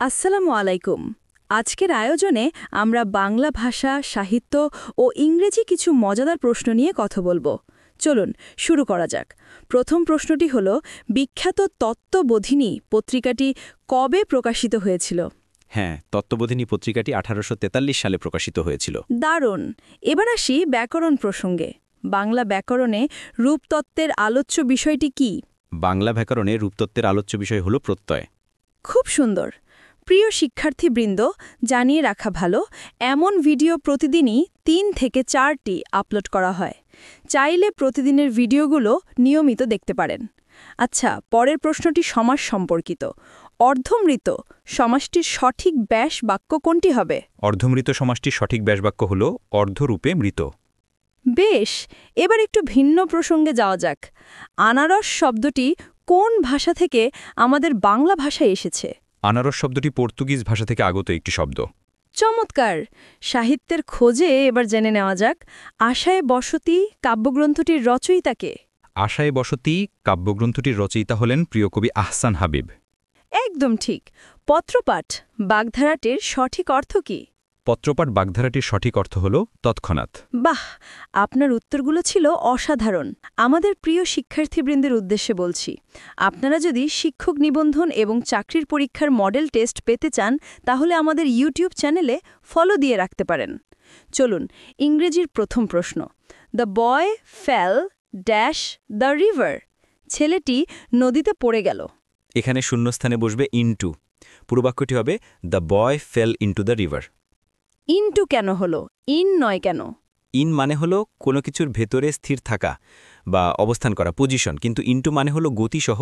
আসসালামু আলাইকুম। আজকের আয়োজনে আমরা বাংলা ভাষা, সাহিত্য ও ইংরেজি কিছু মজাদার প্রশ্ন নিয়ে কথা বলবো। চলুন শুরু করা যাক। প্রথম প্রশ্নটি হল, বিখ্যাত তত্ত্ববোধিনী পত্রিকাটি কবে প্রকাশিত হয়েছিল? হ্যাঁ, তত্ত্ববোধিনী পত্রিকাটি 1843 সালে প্রকাশিত হয়েছিল। দারুণ। এবার আসি ব্যাকরণ প্রসঙ্গে। বাংলা ব্যাকরণে রূপতত্ত্বের আলোচ্য বিষয়টি কি? বাংলা ব্যাকরণে রূপতত্ত্বের আলোচ্য বিষয় হল প্রত্যয়। খুব সুন্দর। প্রিয় শিক্ষার্থীবৃন্দ, জানিয়ে রাখা ভালো, এমন ভিডিও প্রতিদিনই 3 থেকে 4টি আপলোড করা হয়। চাইলে প্রতিদিনের ভিডিওগুলো নিয়মিত দেখতে পারেন। আচ্ছা, পরের প্রশ্নটি সমাস সম্পর্কিত। অর্ধমৃত সমাসটির সঠিক ব্যাস বাক্য কোনটি হবে? অর্ধমৃত সমাসটির সঠিক ব্যাসবাক্য হল অর্ধরূপে মৃত। বেশ, এবার একটু ভিন্ন প্রসঙ্গে যাওয়া যাক। আনারস শব্দটি কোন ভাষা থেকে আমাদের বাংলা ভাষায় এসেছে? আনারস শব্দটি পর্তুগিজ ভাষা থেকে আগত একটি শব্দ। চমৎকার। সাহিত্যের খোঁজে এবার জেনে নেওয়া যাক, আশায় বসতি কাব্যগ্রন্থটির রচয়িতাকে? আশায় বসতি কাব্যগ্রন্থটির রচয়িতা হলেন প্রিয় কবি আহসান হাবিব। একদম ঠিক। পত্রপাঠ বাগধারাটির সঠিক অর্থ কি? পত্রপাঠ বাগধারাটির সঠিক অর্থ হল তৎক্ষণাৎ। বাহ, আপনার উত্তরগুলো ছিল অসাধারণ। আমাদের প্রিয় শিক্ষার্থীবৃন্দের উদ্দেশ্যে বলছি, আপনারা যদি শিক্ষক নিবন্ধন এবং চাকরির পরীক্ষার মডেল টেস্ট পেতে চান, তাহলে আমাদের ইউটিউব চ্যানেলে ফলো দিয়ে রাখতে পারেন। চলুন ইংরেজির প্রথম প্রশ্ন। The boy fail dash the river. ছেলেটি নদীতে পড়ে গেল। এখানে শূন্যস্থানে বসবে ইনটু। পুরো বাক্যটি হবে the boy fail into the river. Into কেন হলো, ইন নয় কেন? ইন মানে হলো কোনো কিছুর ভেতরে স্থির থাকা বা অবস্থান করা, পজিশন, কিন্তু ইনটু মানে হলো গতিসহ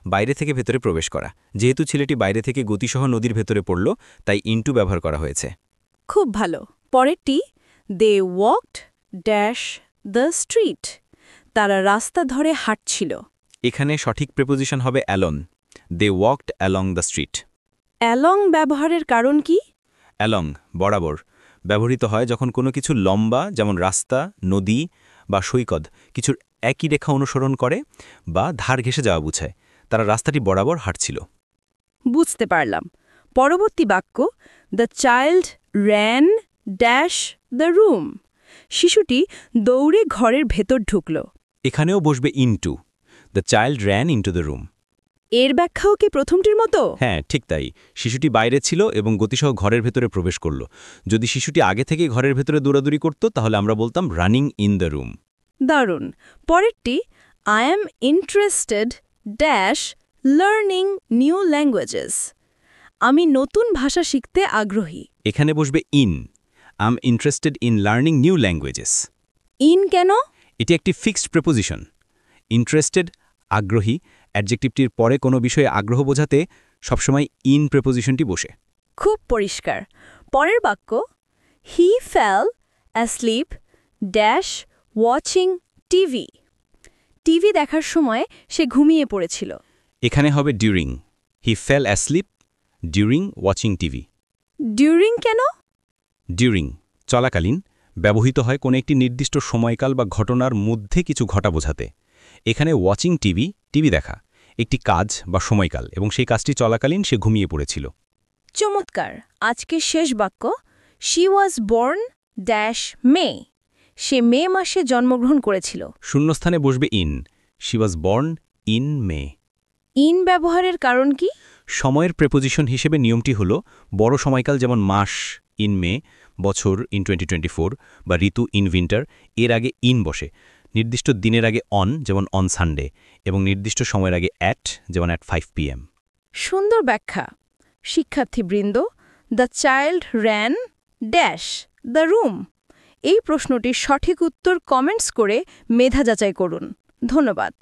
বাইরে থেকে ভেতরে প্রবেশ করা। যেহেতু ছেলেটি বাইরে থেকে গতিসহ নদীর ভেতরে পড়ল, তাই ইনটু ব্যবহার করা হয়েছে। খুব ভালো। পরেরটি, they walked dash the street. তারা রাস্তা ধরে হাঁটছিল। এখানে সঠিক প্রেপোজিশন হবে along. They walked along the street. Along ব্যবহারের কারণ কি? অ্যালং বরাবর ব্যবহৃত হয় যখন কোনো কিছু লম্বা, যেমন রাস্তা, নদী বা সৈকত, কিছুর একই রেখা অনুসরণ করে বা ধার ঘেঁষে যাওয়া বুঝায়। তারা রাস্তাটি বরাবর হাঁটছিল। বুঝতে পারলাম। পরবর্তী বাক্য, the child ran dash the room. শিশুটি দৌড়ে ঘরের ভেতর ঢুকল। এখানেও বসবে into. The child ran into the room. এর ব্যাখ্যাও কি প্রথমটির মতো? হ্যাঁ, ঠিক তাই। শিশুটি বাইরে ছিল এবং গতিসহ ঘরের ভেতরে প্রবেশ করল। যদি শিশুটি আগে থেকে ঘরের ভেতরে দৌড়াদৌড়ি করত, তাহলে আমরা বলতাম রানিং ইন দ্য রুম। দারুণ। পরেরটি, I am interested dash learning new languages. আমি নতুন ভাষা শিখতে আগ্রহী। এখানে বসবে in. I am interested in learning new languages. In কেন? এটি একটি ফিক্সড প্রেপোজিশন। ইন্টারেস্টেড আগ্রহী, অ্যাডজেক্টিভটির পরে কোনো বিষয়ে আগ্রহ বোঝাতে সবসময় ইন প্রেপোজিশনটি বসে। খুব পরিষ্কার। পরের বাক্য, he fell asleep dash watching TV. TV দেখার সময় সে ঘুমিয়ে পড়েছিল। এখানে হবে during. He fell asleep during watching TV. During কেন? ডিউরিং চলাকালীন ব্যবহৃত হয় কোনো একটি নির্দিষ্ট সময়কাল বা ঘটনার মধ্যে কিছু ঘটা বোঝাতে। এখানে ওয়াচিং টিভি দেখা একটি কাজ বা সময়কাল, এবং সেই কাজটি চলাকালীন সে ঘুমিয়ে পড়েছিল। চমৎকার। আজকের শেষ বাক্য, শি ওয়াজ বর্ন ড্যাশ মে। সে মে মাসে জন্মগ্রহণ করেছিল। শূন্যস্থানে বসবে in. She was born in May. In ব্যবহারের কারণ কি? সময়ের প্রেপোজিশন হিসেবে নিয়মটি হল বড় সময়কাল যেমন মাস ইন মে, বছর ইন 2024, বা ঋতু ইন উইন্টার, এর আগে ইন বসে। নির্দিষ্ট দিনের আগে অন, যেমন অন সানডে, এবং নির্দিষ্ট সময়ের আগে অ্যাট, যেমন অ্যাট 5 PM। সুন্দর ব্যাখ্যা। শিক্ষার্থীবৃন্দ, the child ran dash the room, এই প্রশ্নটির সঠিক উত্তর কমেন্টস করে মেধা যাচাই করুন। ধন্যবাদ।